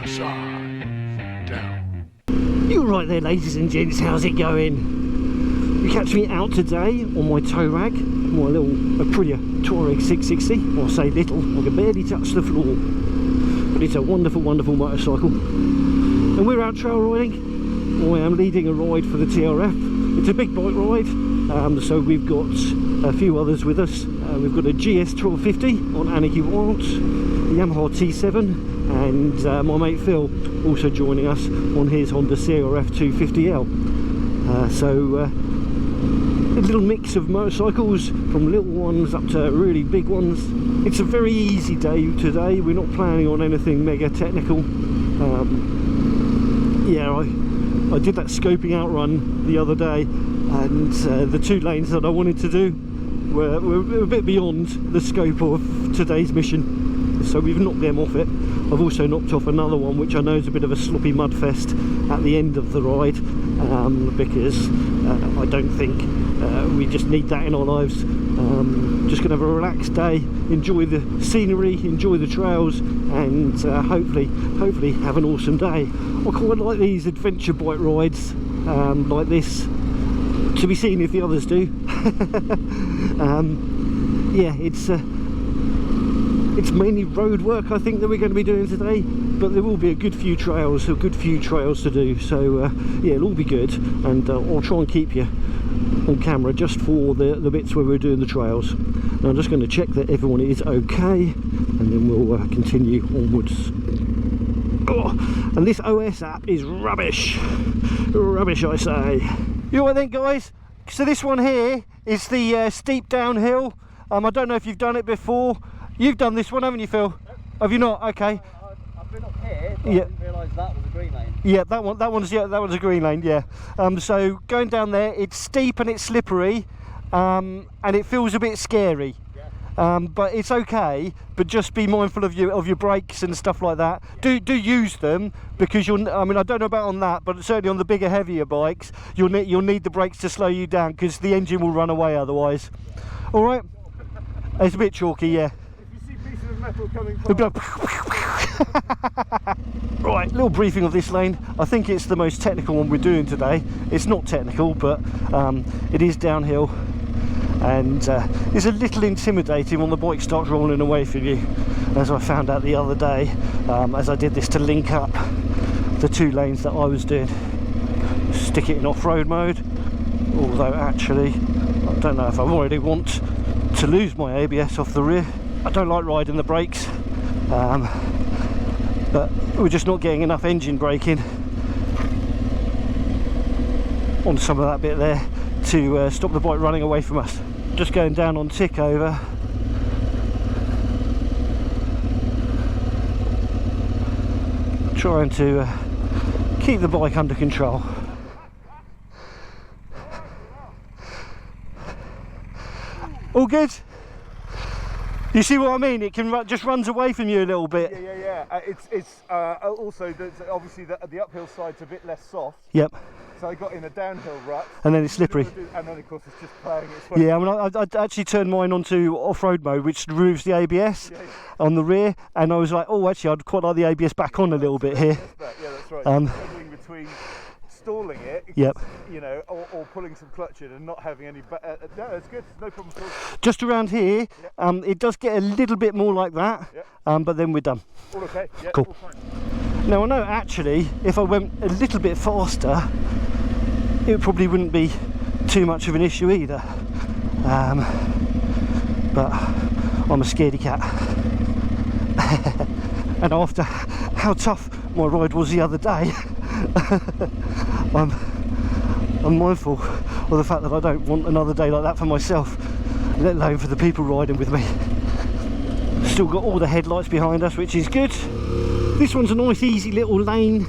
massage down. You're right there, ladies and gents, how's it going? You catch me out today on my tow rag, my little Aprilia Tuareg 660. Well, I say little, I can barely touch the floor, but it's a wonderful, wonderful motorcycle. And we're out trail riding. I am leading a ride for the TRF. It's a big bike ride, so we've got a few others with us. We've got a GS 1250 on Anarchy Warrant, the Yamaha T7, and my mate Phil also joining us on his Honda CRF 250L. A little mix of motorcycles, from little ones up to really big ones. It's a very easy day today. We're not planning on anything mega technical. Yeah, I did that scoping out run the other day, and the 2 lanes that I wanted to do were a bit beyond the scope of today's mission, so we've knocked them off it. I've also knocked off another one which I know is a bit of a sloppy mud fest at the end of the ride, because I don't think we just need that in our lives. Just gonna have a relaxed day, enjoy the scenery, enjoy the trails, and hopefully have an awesome day. I quite like these adventure bike rides like this, to be seen if the others do. Yeah, it's mainly road work I think that we're going to be doing today, but there will be a good few trails to do, so yeah, it'll all be good, and I'll try and keep you on camera just for the bits where we're doing the trails. Now I'm just going to check that everyone is okay, and then we'll continue onwards. Oh, and this OS app is rubbish I say. You all right then, guys? So this one here is the steep downhill. I don't know if you've done it before. You've done this one, haven't you, Phil? Nope. Have you not? Okay. I've been up here, but yeah. I didn't realise that was a green lane. Yeah, that one's a green lane. Yeah. So going down there, it's steep and it's slippery, and it feels a bit scary. Yeah. But it's okay. But just be mindful of your brakes and stuff like that. Do use them, because I mean, I don't know about on that, but certainly on the bigger, heavier bikes, you'll need the brakes to slow you down, because the engine will run away otherwise. All right. It's a bit chalky, yeah. Pieces of metal coming past. Right, little briefing of this lane. I think it's the most technical one we're doing today. It's not technical, but it is downhill, and it's a little intimidating when the bike starts rolling away from you, as I found out the other day, as I did this to link up the 2 lanes that I was doing. Stick it in off-road mode, although actually I don't know if I already want to lose my ABS off the rear. I don't like riding the brakes, but we're just not getting enough engine braking on some of that bit there to stop the bike running away from us. Just going down on tick over. Trying to keep the bike under control. All good? You see what I mean? It can just runs away from you a little bit. Yeah. It's also obviously the uphill side's a bit less soft. Yep. So I got in a downhill rut. And then it's slippery. And then of course it's just playing its way. Yeah, I mean, I actually turned mine onto off-road mode, which removes the ABS on the rear, and I was like, oh, actually, I'd quite like the ABS back on a little bit here. Yeah, that's right. Juggling between stalling it, yep, you know, or pulling some clutch in and not having any. No, it's good. No problem at all. Just around here, yep. It does get a little bit more like that, yep. But then we're done. All okay. Yeah, cool. All fine. Now I know actually, if I went a little bit faster, it probably wouldn't be too much of an issue either. But I'm a scaredy cat. And after how tough my ride was the other day, I'm mindful of the fact that I don't want another day like that for myself, let alone for the people riding with me. Still got all the headlights behind us, which is good. This one's a nice easy little lane,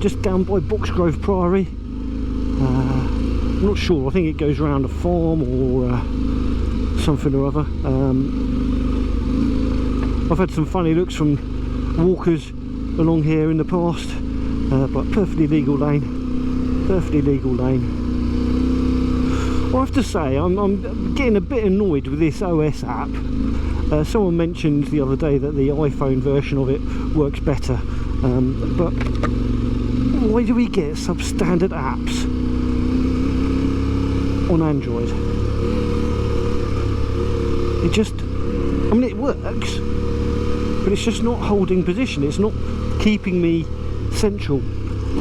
just down by Boxgrove Priory. I'm not sure, I think it goes around a farm or something or other. I've had some funny looks from walkers along here in the past, but perfectly legal lane, perfectly legal lane. I have to say, I'm getting a bit annoyed with this OS app. Someone mentioned the other day that the iPhone version of it works better. But why do we get substandard apps on Android? It just, I mean, it works, but it's just not holding position. It's not keeping me central,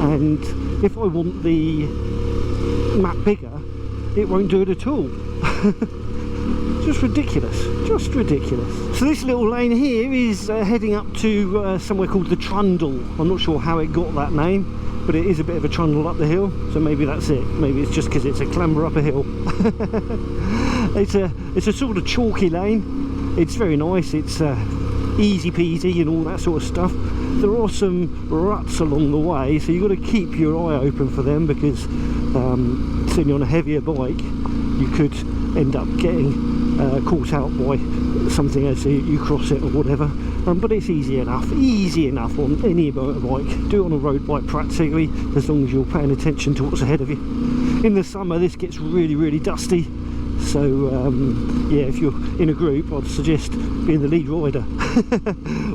and if I want the map bigger, it won't do it at all. Just ridiculous, just ridiculous. So this little lane here is heading up to somewhere called the Trundle. I'm not sure how it got that name, but it is a bit of a trundle up the hill, so maybe that's it. Maybe it's just because it's a clamber up a hill. It's a sort of chalky lane. It's very nice. It's easy peasy and all that sort of stuff. There are some ruts along the way, so you've got to keep your eye open for them, because sitting on a heavier bike, you could end up getting caught out by something as you cross it or whatever. But it's easy enough on any motorbike. Do it on a road bike practically, as long as you're paying attention to what's ahead of you. In the summer this gets really dusty, so yeah, if you're in a group, I'd suggest being the lead rider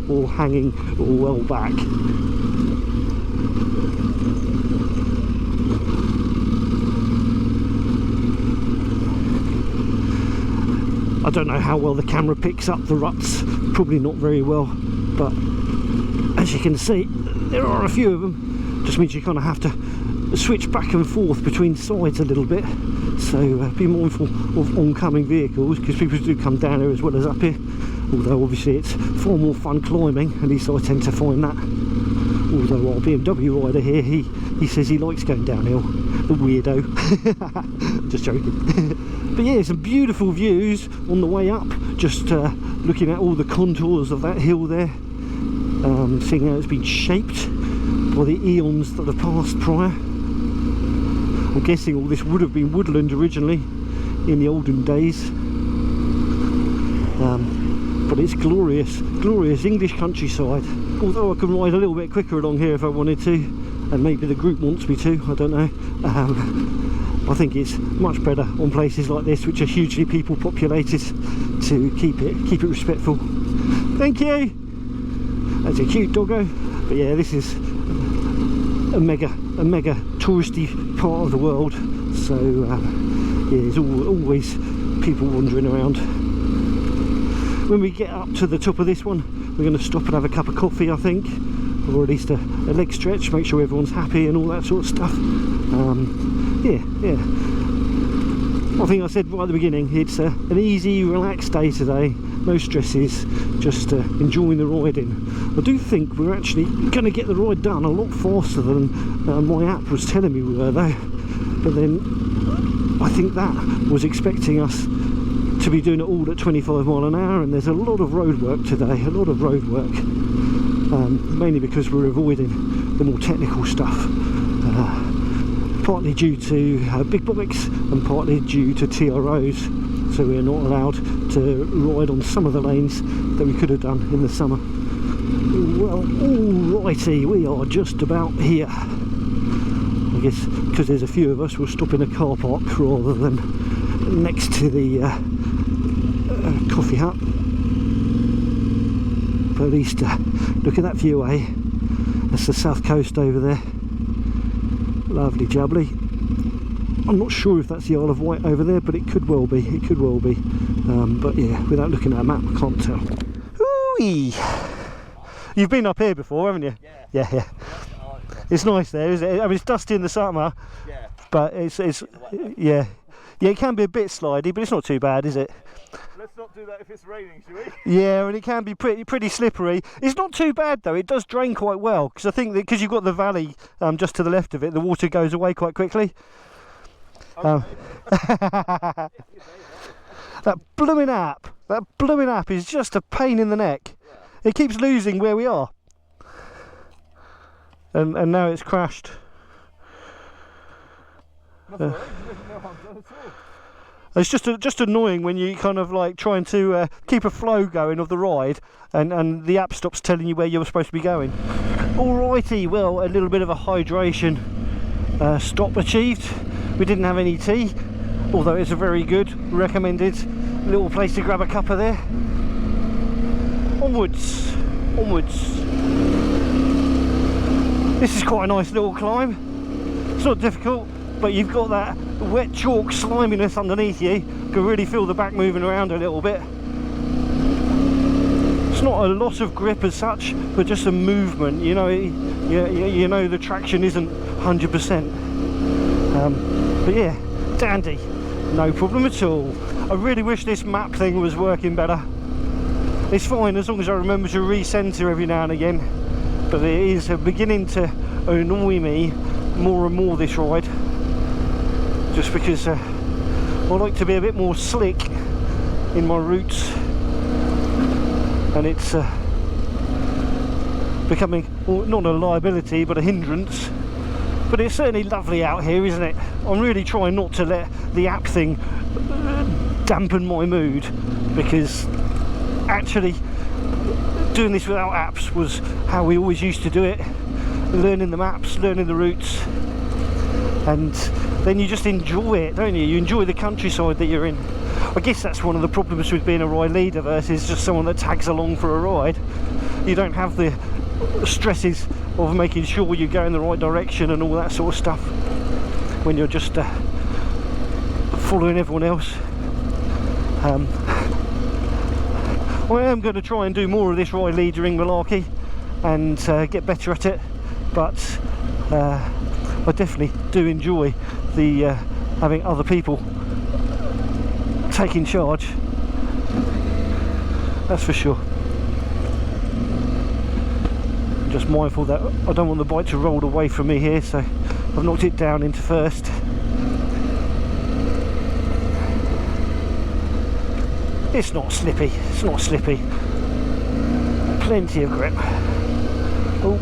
or hanging well back. I don't know how well the camera picks up the ruts, probably not very well, but as you can see, there are a few of them. Just means you kind of have to switch back and forth between sides a little bit, so be mindful of oncoming vehicles, because people do come down here as well as up here, although obviously it's far more fun climbing, at least I tend to find that. Although our BMW rider here, he says he likes going downhill, the weirdo. Just joking. But yeah, some beautiful views on the way up, just looking at all the contours of that hill there, seeing how it's been shaped by the eons that have passed prior. I'm guessing all this would have been woodland originally in the olden days, but it's glorious English countryside. Although I can ride a little bit quicker along here if I wanted to, and maybe the group wants me to, I don't know. I think it's much better on places like this, which are hugely people populated, to keep it respectful. Thank you. That's a cute doggo. But yeah, this is a mega touristy part of the world, so yeah, there's always people wandering around. When we get up to the top of this one, we're going to stop and have a cup of coffee, I think, or at least a leg stretch, make sure everyone's happy and all that sort of stuff. Yeah. I think I said right at the beginning, it's an easy, relaxed day today, no stresses, just enjoying the riding. I do think we're actually going to get the ride done a lot faster than my app was telling me we were, though. But then I think that was expecting us to be doing it all at 25 mile an hour, and there's a lot of road work today, mainly because we're avoiding the more technical stuff, partly due to big bikes and partly due to TROs, so we're not allowed to ride on some of the lanes that we could have done in the summer. Well, alrighty, we are just about here. I guess because there's a few of us, we'll stop in a car park rather than next to the coffee hut. But at least look at that view, eh? That's the south coast over there. Lovely jubbly. I'm not sure if that's the Isle of Wight over there, but it could well be. But yeah, without looking at a map, I can't tell. Ooh-wee. You've been up here before, haven't you? Yeah. It's nice there, isn't it? I mean, it's dusty in the summer, but it's yeah, it can be a bit slidey, but it's not too bad, is it? Let's not do that if it's raining, shall we? Yeah, and it can be pretty slippery. It's not too bad though. It does drain quite well, because I think that because you've got the valley just to the left of it, the water goes away quite quickly. Okay. That blooming app is just a pain in the neck. It keeps losing where we are, and now it's crashed. No harm done at all. It's just annoying when you kind of like trying to keep a flow going of the ride, and the app stops telling you where you're supposed to be going. Alrighty, well, a little bit of a hydration stop achieved. We didn't have any tea, although it's a very good recommended little place to grab a cuppa there. Onwards. This is quite a nice little climb. It's not difficult, but you've got that wet chalk sliminess underneath you. You can really feel the back moving around a little bit. It's not a lot of grip as such, but just a movement. You know, you know the traction isn't 100%. But yeah, dandy, no problem at all. I really wish this map thing was working better. It's fine as long as I remember to recenter every now and again, but it is beginning to annoy me more and more this ride, just because I like to be a bit more slick in my routes, and it's becoming, well, not a liability but a hindrance. But it's certainly lovely out here, isn't it? I'm really trying not to let the app thing dampen my mood, because actually doing this without apps was how we always used to do it. Learning the maps, learning the routes, and then you just enjoy it, don't you? You enjoy the countryside that you're in. I guess that's one of the problems with being a ride leader versus just someone that tags along for a ride. You don't have the stresses of making sure you go in the right direction and all that sort of stuff when you're just following everyone else. I am going to try and do more of this ride leadering malarkey and get better at it, but I definitely do enjoy the having other people taking charge, that's for sure. Just mindful that I don't want the bike to roll away from me here, so I've knocked it down into first. It's not slippy, it's not slippy. Plenty of grip. Oh.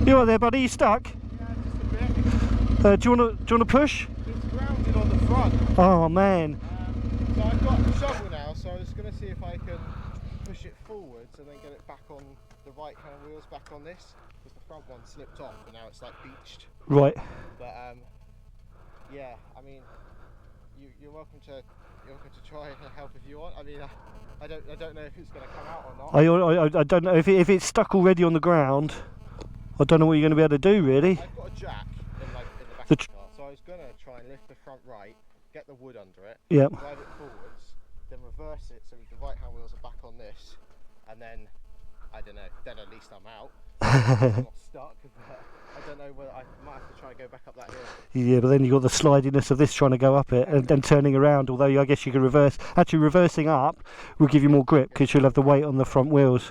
You all right there, buddy? You stuck? Yeah, just a bit. Do you want to push? It's grounded on the front. Oh man. So I've got a shovel now, so I was going to see if I can push it forwards and then get it back on the right hand wheels, back on this, because the front one slipped off and now it's like beached. Right. But yeah, I mean, you're welcome to try and help if you want. I mean, I don't know if it's going to come out or not. I don't know if it's stuck already on the ground. I don't know what you're going to be able to do, really. I've got a jack in the back of the car, so I was going to try and lift the front right, get the wood under it, yep, drive it forwards, then reverse it so the right hand wheels are back on this, and then, I don't know, then at least I'm out. I'm not stuck, but I don't know whether I might have to try and go back up that hill. Yeah, but then you've got the slidiness of this trying to go up it and turning around, although I guess you can reverse. Actually, reversing up will give you more grip because you'll have the weight on the front wheels.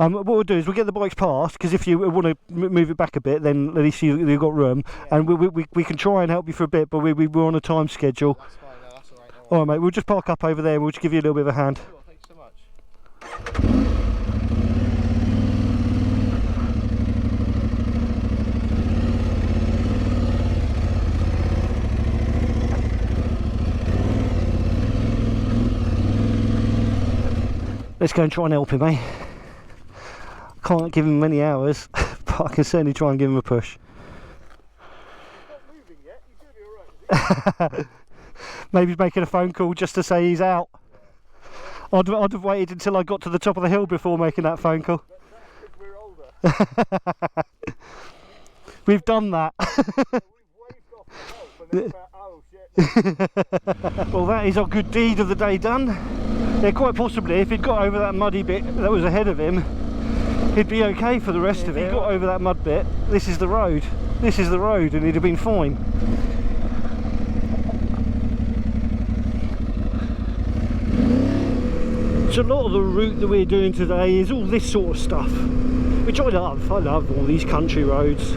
What we'll do is we'll get the bikes past, because if you want to move it back a bit, then at least you've got room, yeah. And we can try and help you for a bit, but we're on a time schedule. That's fine, no, that's alright. All right, mate, we'll just park up over there and we'll just give you a little bit of a hand. Sure, thanks so much. Let's go and try and help him, eh? Can't give him many hours, but I can certainly try and give him a push. He's not moving yet, he's going to be alright, is he? Maybe making a phone call just to say he's out. I'd have waited until I got to the top of the hill before making that phone call. That's because we're older. We've done that. We've waved off for help and then about, oh shit. Well, that is our good deed of the day done. Yeah, quite possibly if he'd got over that muddy bit that was ahead of him, he'd be okay for the rest of it. If he got over that mud bit, this is the road. This is the road, and he'd have been fine. So a lot of the route that we're doing today is all this sort of stuff, which I love. I love all these country roads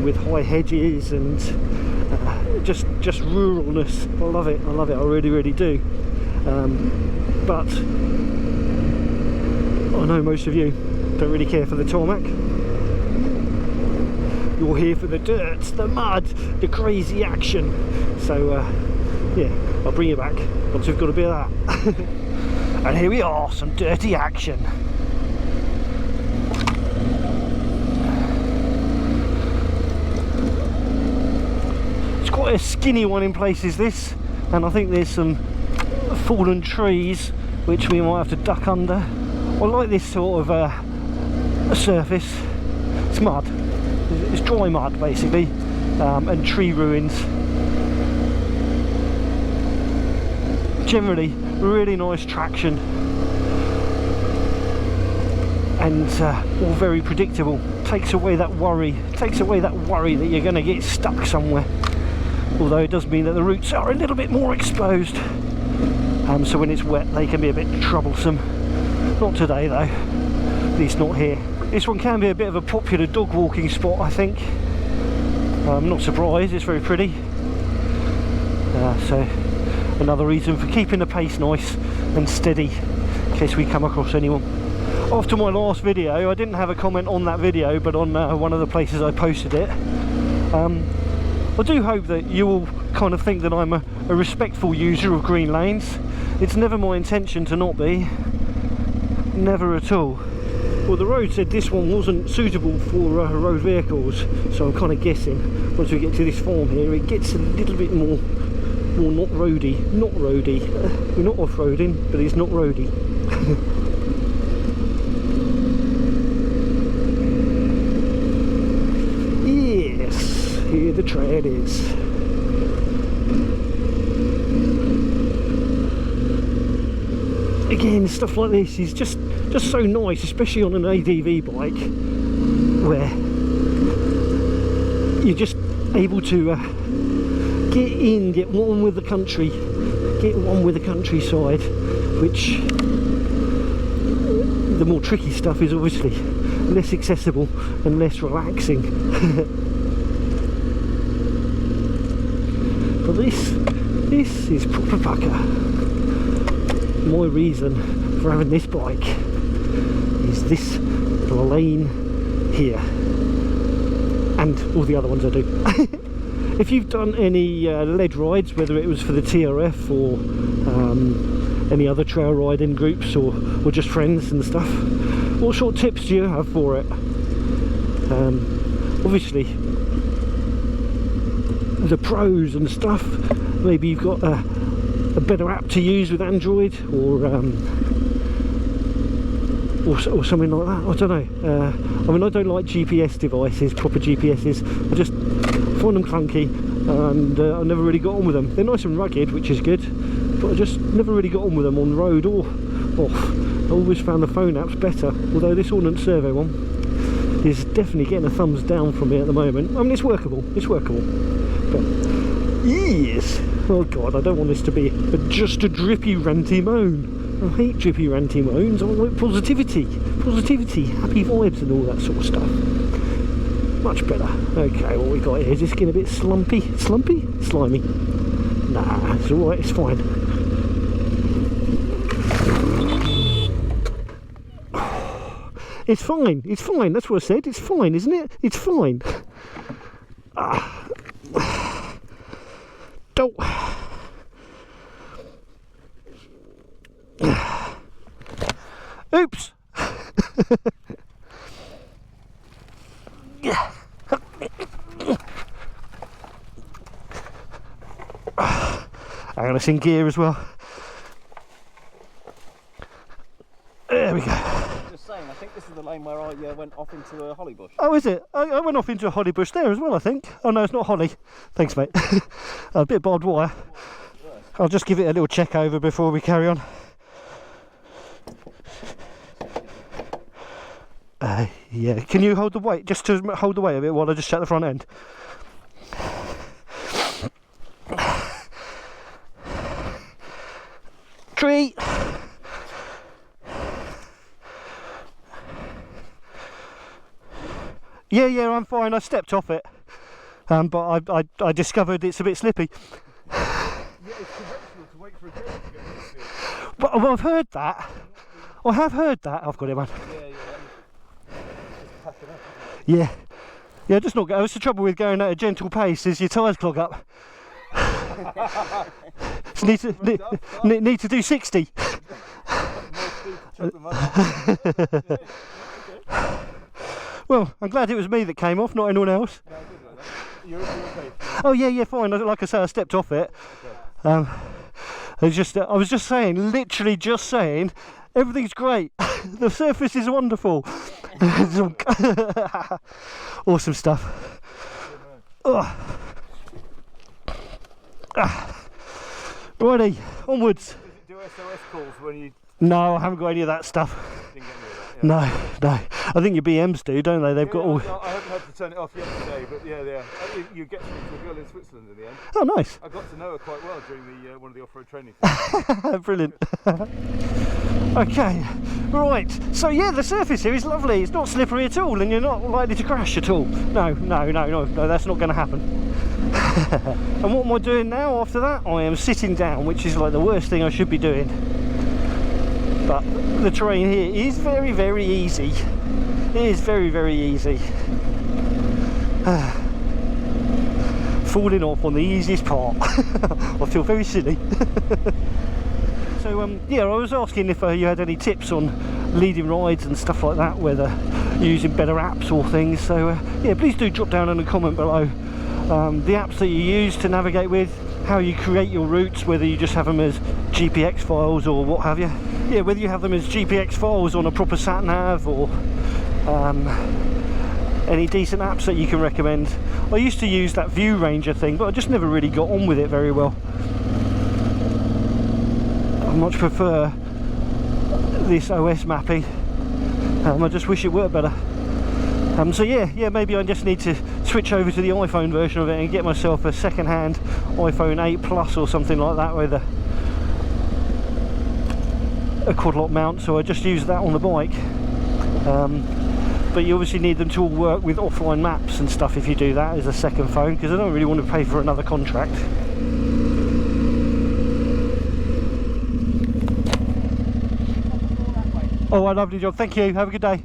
with high hedges and just ruralness. I love it. I love it. I really, really do. But I know most of you don't really care for the tarmac. You're here for the dirt, the mud, the crazy action. So yeah, I'll bring you back once we've got a bit of that. And here we are, some dirty action. quite a skinny one in places, this, and I think there's some fallen trees which we might have to duck under. I like this sort of a surface. It's mud, it's dry mud basically, and tree ruins. Generally really nice traction, and all very predictable. Takes away that worry that you're going to get stuck somewhere, although it does mean that the roots are a little bit more exposed, so when it's wet they can be a bit troublesome. Not today though, at least not here. This one can be a bit of a popular dog walking spot, I think. I'm not surprised, it's very pretty, so another reason for keeping the pace nice and steady in case we come across anyone. After my last video, I didn't have a comment on that video, but on one of the places I posted it. I do hope that you will kind of think that I'm a respectful user of green lanes. It's never my intention to not be, never at all. Well, the road said this one wasn't suitable for road vehicles, so I'm kind of guessing once we get to this farm here it gets a little bit more not roady. We're not off-roading, but it's not roady. Yes, here the trail is. Again, stuff like this is just so nice, especially on an ADV bike, where you're just able to get one with the country, get one with the countryside, which the more tricky stuff is obviously less accessible and less relaxing. But this is proper pucker. My reason for having this bike is this lane here, and all the other ones I do. If you've done any lead rides, whether it was for the TRF or any other trail riding groups or just friends and stuff, what sort of tips do you have for it? Obviously the pros and stuff, maybe you've got a better app to use with Android or something like that. I don't know. I mean, I don't like GPS devices, proper GPSs. I just find them clunky, and I never really got on with them. They're nice and rugged, which is good, but I just never really got on with them on road or off. I always found the phone apps better, although this Ordnance Survey one is definitely getting a thumbs down from me at the moment. I mean, it's workable, but yes. Oh god, I don't want this to be just a drippy ranty moan. I hate drippy ranty moans. I like positivity, happy vibes and all that sort of stuff. Much better. Okay, what we got here, is this getting a bit slumpy? Slimy? Nah, it's alright, it's fine. It's fine, that's what I said, it's fine, isn't it? It's fine. Don't. Oops. I'm going to sing gear as well. There we go. Just saying, I think this is the lane where I went off into a holly bush. Oh, is it? I went off into a holly bush there as well, I think. Oh no, it's not holly. Thanks, mate. A bit of barbed wire. I'll just give it a little check over before we carry on. Yeah, can you hold the weight, just to hold the weight a bit while I just shut the front end? Tree! Yeah, I'm fine, I stepped off it, but I discovered it's a bit slippy. Yeah, it's conventional to wait for a gate to go in this field. Well, I've heard that. I have heard that. I've got it, man. Yeah, just not go. It's the trouble with going at a gentle pace is your tyres clog up. So need to do 60. Well, I'm glad it was me that came off, not anyone else. You're okay. Oh yeah, fine. Like I say, I stepped off it. I was just saying, literally just saying, everything's great. The surface is wonderful. Awesome stuff. Righty, onwards. Do SOS calls when you... No, I haven't got any of that stuff. Didn't get any of that, yeah. No. I think your BMs do, don't they? They've got all... No, I haven't had to turn it off yesterday, but yeah. You get to meet a girl in Switzerland in the end. Oh, nice. I got to know her quite well during the one of the off-road training. Brilliant. Okay, right. So yeah, the surface here is lovely. It's not slippery at all, and you're not likely to crash at all. No, that's not going to happen. And what am I doing now after that? I am sitting down, which is like the worst thing I should be doing. But the terrain here is very, very easy. It is very, very easy. Falling off on the easiest part. I feel very silly. So yeah, I was asking if you had any tips on leading rides and stuff like that, whether using better apps or things. So yeah, please do drop down in a comment below the apps that you use to navigate with, how you create your routes, whether you just have them as GPX files or what have you. Yeah, whether you have them as GPX files on a proper sat nav, or any decent apps that you can recommend. I used to use that View Ranger thing, but I just never really got on with it very well. I much prefer this OS mapping. I just wish it worked better. So yeah, maybe I just need to switch over to the iPhone version of it and get myself a second-hand iPhone 8 Plus or something like that with a quad lock mount, so I just use that on the bike. But you obviously need them to all work with offline maps and stuff if you do that as a second phone, because I don't really want to pay for another contract. Oh, a lovely job, thank you, have a good day.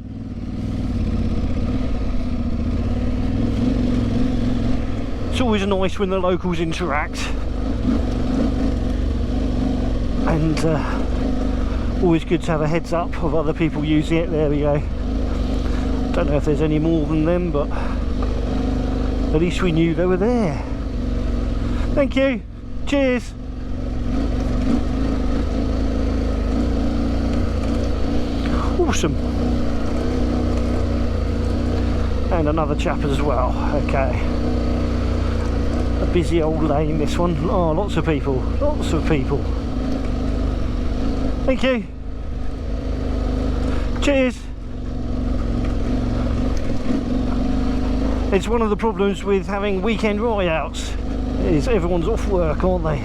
It's always nice when the locals interact, and always good to have a heads up of other people using it. There we go. Don't know if there's any more than them, but at least we knew they were there. Thank you, cheers. Awesome. And another chap as well. Okay, a busy old lane this one. Oh, lots of people, thank you, cheers. It's one of the problems with having weekend ride outs, is everyone's off work, aren't they?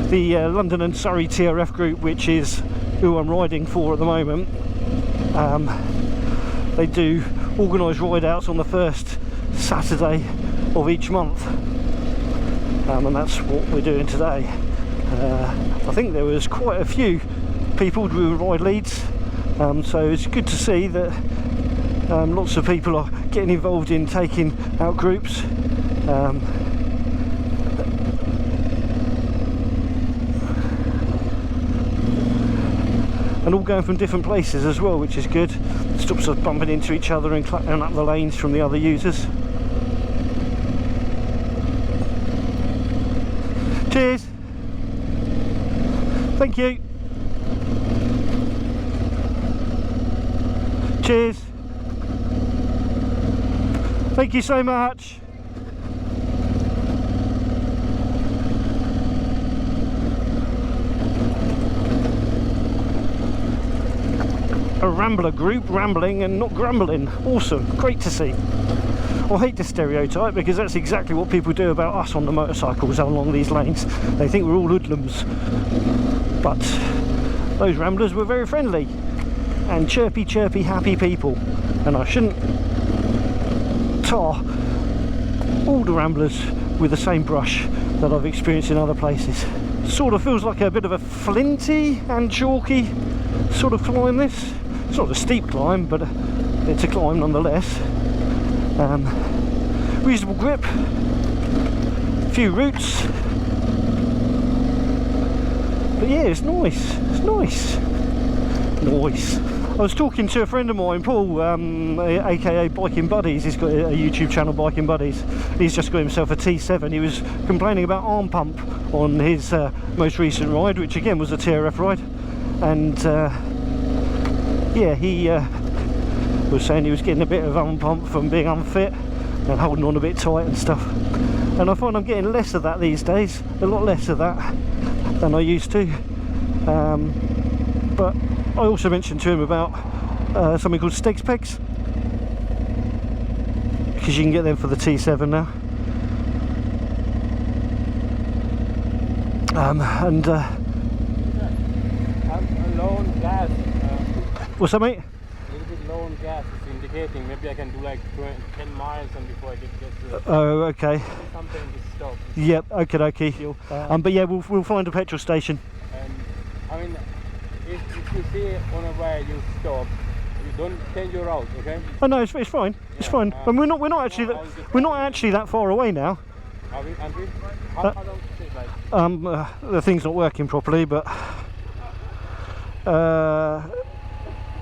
The London and Surrey TRF group, which is who I'm riding for at the moment, they do organise ride outs on the first Saturday of each month, and that's what we're doing today. I think there was quite a few people doing ride leads, so it's good to see that lots of people are getting involved in taking out groups. And all going from different places as well, which is good. Stops us bumping into each other and cluttering up the lanes from the other users. Cheers. Thank you. Cheers. Thank you so much. A rambler group, rambling and not grumbling. Awesome, great to see. I hate the stereotype, because that's exactly what people do about us on the motorcycles along these lanes. They think we're all hoodlums, but those ramblers were very friendly and chirpy, happy people, and I shouldn't tar all the ramblers with the same brush that I've experienced in other places. Sort of feels like a bit of a flinty and chalky sort of climb this. It's not a steep climb, but it's a climb nonetheless. Reasonable grip, few roots, but yeah, it's nice. Nice. I was talking to a friend of mine, Paul, aka Biking Buddies. He's got a YouTube channel, Biking Buddies. He's just got himself a T7. He was complaining about arm pump on his most recent ride, which again was a TRF ride. And yeah, he was saying he was getting a bit of arm pump from being unfit and holding on a bit tight and stuff. And I find I'm getting less of that these days, a lot less of that than I used to. But I also mentioned to him about something called Stegs pegs, because you can get them for the T7 now. And low on gas. what's that, mate? A little bit low on gas. It's indicating maybe I can do like 10 miles and before I get to Oh, okay. something to stop. Yep. Okay. Okay. But yeah, we'll find a petrol station. I mean, if you see on a way you stop, you don't change your route, okay? Oh no, it's fine. It's fine. And we're not actually that far away now. Are we? How long does it take? Like? The thing's not working properly, but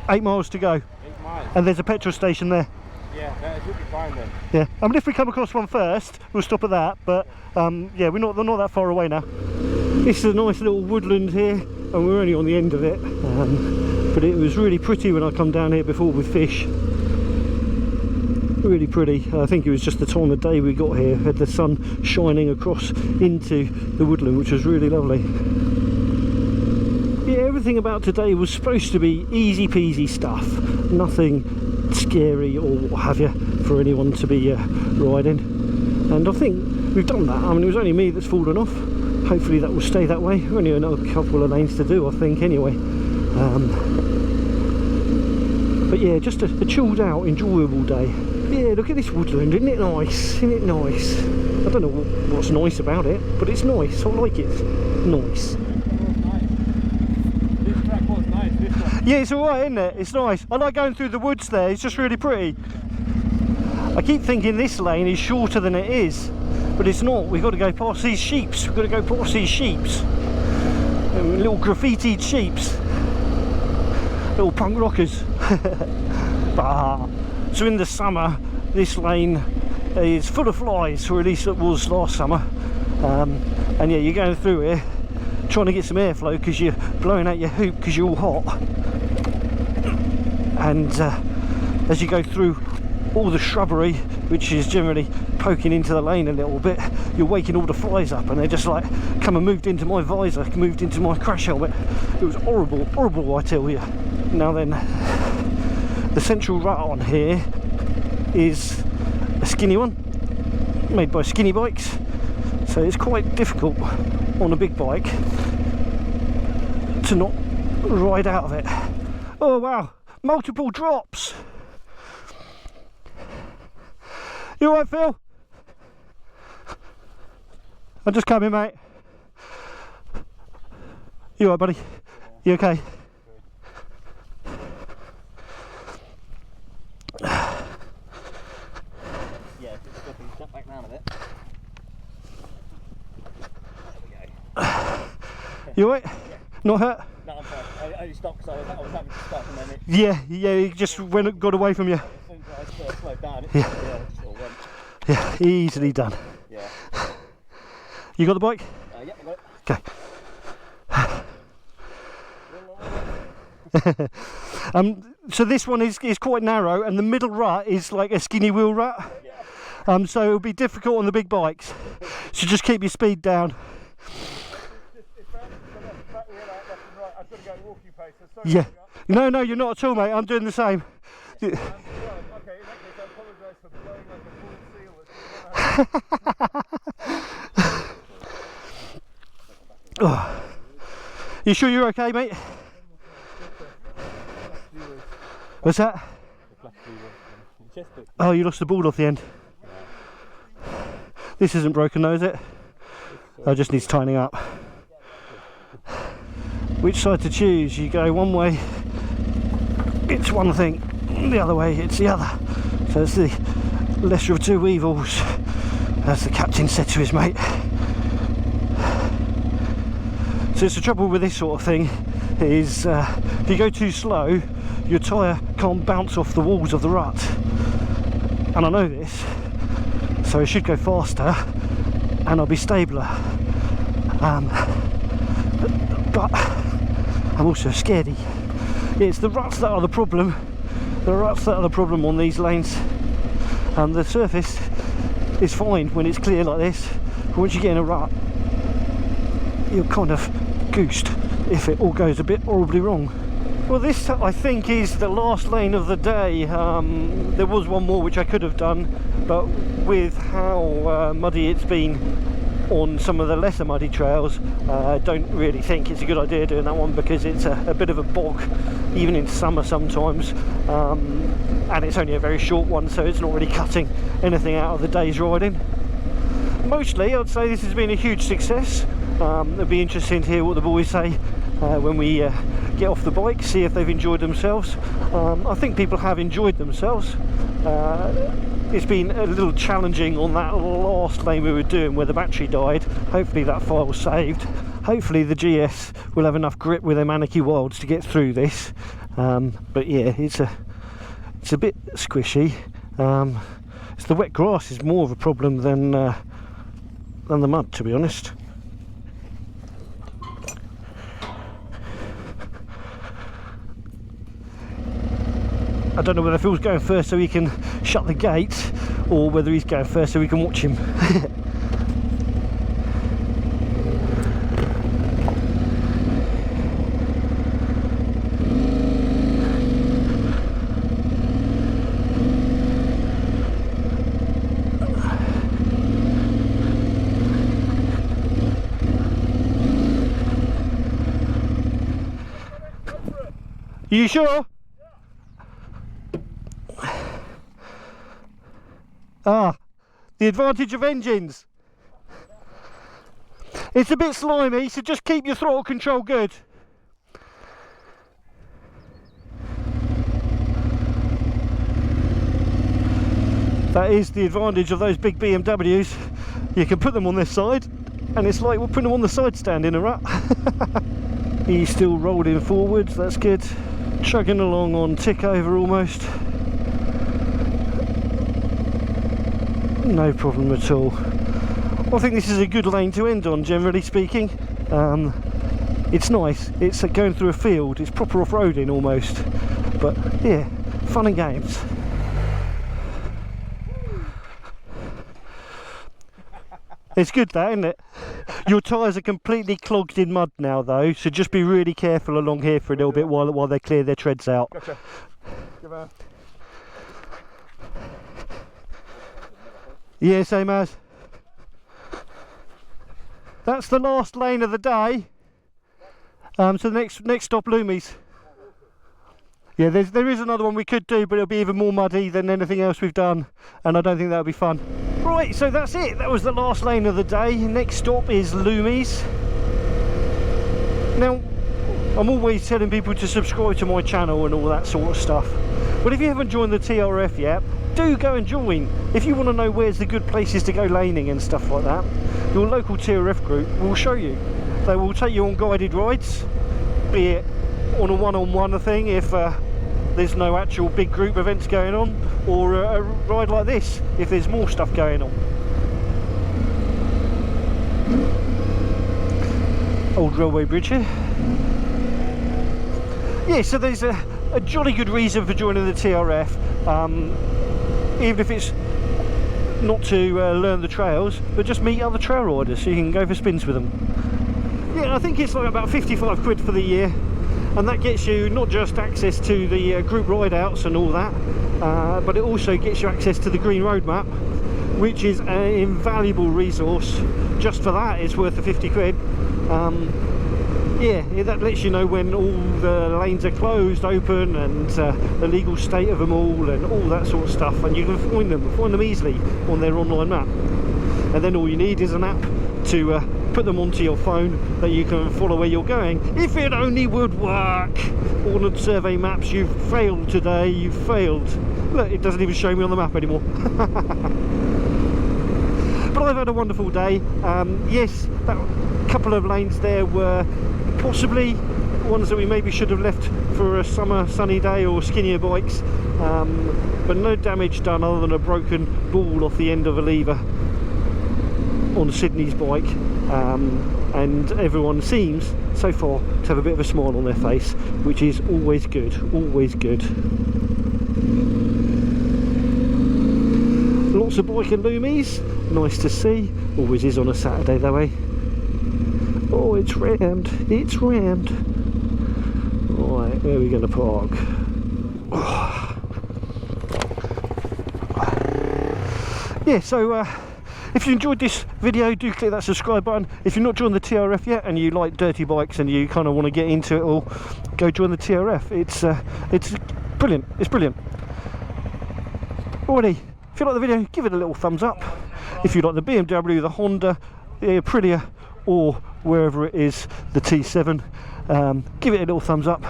8 miles to go. 8 miles. And there's a petrol station there. Yeah, that should be fine then. Yeah. I mean, if we come across one first, we'll stop at that. But yeah, they're not that far away now. This is a nice little woodland here, and we're only on the end of it. But it was really pretty when I come down here before with fish. Really pretty. I think it was just the time of day we got here, had the sun shining across into the woodland, which was really lovely. Yeah, everything about today was supposed to be easy peasy stuff, nothing scary or what have you for anyone to be riding, and I think we've done that. I mean, it was only me that's fallen off. Hopefully that will stay that way. Only another couple of lanes to do, I think, anyway. But yeah, just a chilled out, enjoyable day. Yeah, look at this woodland, isn't it nice? Isn't it nice? I don't know what's nice about it, but it's nice. I like it. Nice. This track was nice, this one. Yeah, it's alright, isn't it? It's nice. I like going through the woods there, it's just really pretty. I keep thinking this lane is shorter than it is, but it's not. We've got to go past these sheeps. We've got to go past these sheeps. Little graffitied sheeps. Little punk rockers. So in the summer, this lane is full of flies, or at least it was last summer. And yeah, you're going through here trying to get some airflow because you're blowing out your hoop because you're all hot. And as you go through all the shrubbery, which is generally poking into the lane a little bit, you're waking all the flies up, and they just like come and moved into my visor, moved into my crash helmet. It was horrible, horrible, I tell you. Now then, the central rut on here is a skinny one, made by Skinny Bikes, so it's quite difficult on a big bike to not ride out of it. Oh wow, multiple drops. You alright, Phil? I'm just coming, mate. You alright, buddy? You okay? Yeah, just go and jump back round a bit. You alright? Yeah. Not hurt? No, I'm fine. I only stopped because I was having to stop, and then it, Yeah, it just got away from you. as soon as I slowed down, it Yeah. it just sort of went. Yeah, easily done. Yeah. You got the bike? Yeah, I got it. Okay. So this one is quite narrow, and the middle rut is like a skinny wheel rut. Yeah. So it'll be difficult on the big bikes. So just keep your speed down. I've got to go walking pace. So sorry. Yeah. No, you're not at all, mate. I'm doing the same. Okay, in that case, I apologise for blowing like a full seal. Oh. You sure you're okay, mate? What's that? Oh, you lost the ball off the end. This isn't broken though, is it? I just needs tightening up. Which side to choose? You go one way, it's one thing, the other way it's the other. So it's the lesser of two evils, as the captain said to his mate. So it's the trouble with this sort of thing, is if you go too slow, your tyre can't bounce off the walls of the rut. And I know this, so it should go faster and I'll be stabler. But I'm also scaredy. It's the ruts that are the problem. The ruts that are the problem on these lanes. And the surface is fine when it's clear like this, but once you get in a rut, you're kind of goosed if it all goes a bit horribly wrong. Well, this I think is the last lane of the day. There was one more which I could have done, but with how muddy it's been on some of the lesser muddy trails, I don't really think it's a good idea doing that one, because it's a bit of a bog even in summer sometimes, and it's only a very short one, so it's not really cutting anything out of the day's riding. Mostly I'd say this has been a huge success. It'll be interesting to hear what the boys say when we get off the bike, see if they've enjoyed themselves. I think people have enjoyed themselves. It's been a little challenging on that last lane we were doing where the battery died. Hopefully that file's saved. Hopefully the GS will have enough grip with their Manicky Wilds to get through this. But yeah, it's a bit squishy. It's the wet grass is more of a problem than the mud, to be honest. I don't know whether Phil's going first so he can shut the gate, or whether he's going first so we can watch him. Are you sure? Ah, the advantage of engines. It's a bit slimy, so just keep your throttle control good. That is the advantage of those big BMWs. You can put them on this side, and it's like we're putting them on the side stand in a rut. He's still rolling forwards, that's good. Chugging along on tick over almost. No problem at all. I think this is a good lane to end on, generally speaking. It's nice, it's going through a field, it's proper off-roading almost. But yeah, fun and games. It's good that, isn't it? Your tyres are completely clogged in mud now though, so just be really careful along here for a little bit while they clear their treads out. Gotcha. Good man. Yeah, same as. That's the last lane of the day. So the next stop, Loomies. Yeah, there is another one we could do, but it'll be even more muddy than anything else we've done, and I don't think that'll be fun. Right, so that's it. That was the last lane of the day. Next stop is Loomies. Now, I'm always telling people to subscribe to my channel and all that sort of stuff, but if you haven't joined the TRF yet, do go and join. If you want to know where's the good places to go laning and stuff like that, your local TRF group will show you. They will take you on guided rides, be it on a one-on-one thing if there's no actual big group events going on, or a ride like this if there's more stuff going on. Old railway bridge here. Yeah, so there's a jolly good reason for joining the TRF, even if it's not to learn the trails, but just meet other trail riders so you can go for spins with them. Yeah, I think it's like about 55 quid for the year, and that gets you not just access to the group ride outs and all that, but it also gets you access to the green road map, which is an invaluable resource. Just for that it's worth the 50 quid. Yeah, that lets you know when all the lanes are closed, open, and the legal state of them all, and all that sort of stuff, and you can find them easily on their online map. And then all you need is an app to put them onto your phone that you can follow where you're going. If it only would work! All the survey maps, you've failed today, you've failed. Look, it doesn't even show me on the map anymore. But I've had a wonderful day. Yes, that couple of lanes there were possibly ones that we maybe should have left for a summer sunny day or skinnier bikes, but no damage done other than a broken ball off the end of a lever on Sydney's bike, and everyone seems so far to have a bit of a smile on their face, which is always good, always good. Lots of bike and Loomies, nice to see. Always is on a Saturday though, eh? Oh, it's round, it's round. Right, where are we going to park? Yeah, so if you enjoyed this video, do click that subscribe button. If you're not joined the TRF yet and you like dirty bikes and you kind of want to get into it all, go join the TRF. It's brilliant, it's brilliant. Alrighty, if you like the video, give it a little thumbs up. If you like the BMW, the Honda, the Aprilia, or wherever it is, the T7, give it a little thumbs up.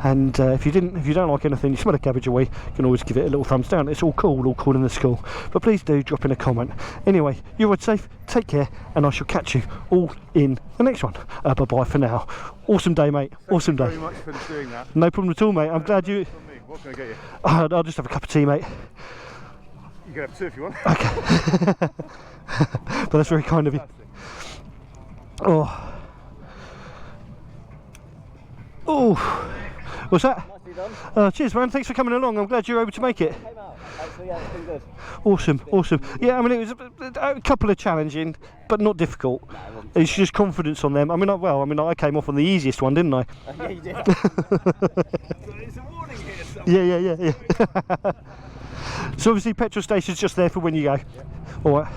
And if you don't like anything, you smell a cabbage away, you can always give it a little thumbs down. It's all cool in the school. But please do drop in a comment. Anyway, you ride safe, take care, and I shall catch you all in the next one. Bye bye for now. Awesome day, mate. Awesome day. Thank you very much for doing that. No problem at all, mate. I'm glad you. What can I get you? I'll just have a cup of tea, mate. You can have two if you want. Okay. But that's very kind of you. Oh. Oh. What's that? Cheers, man. Thanks for coming along. I'm glad you were able to make it. Yeah, it's been good. Awesome, awesome. Yeah, I mean, it was a couple of challenging, but not difficult. It's just confidence on them. I mean, I came off on the easiest one, didn't I? Yeah, you did. There's a warning here somewhere. Yeah. So obviously petrol station's just there for when you go. All right.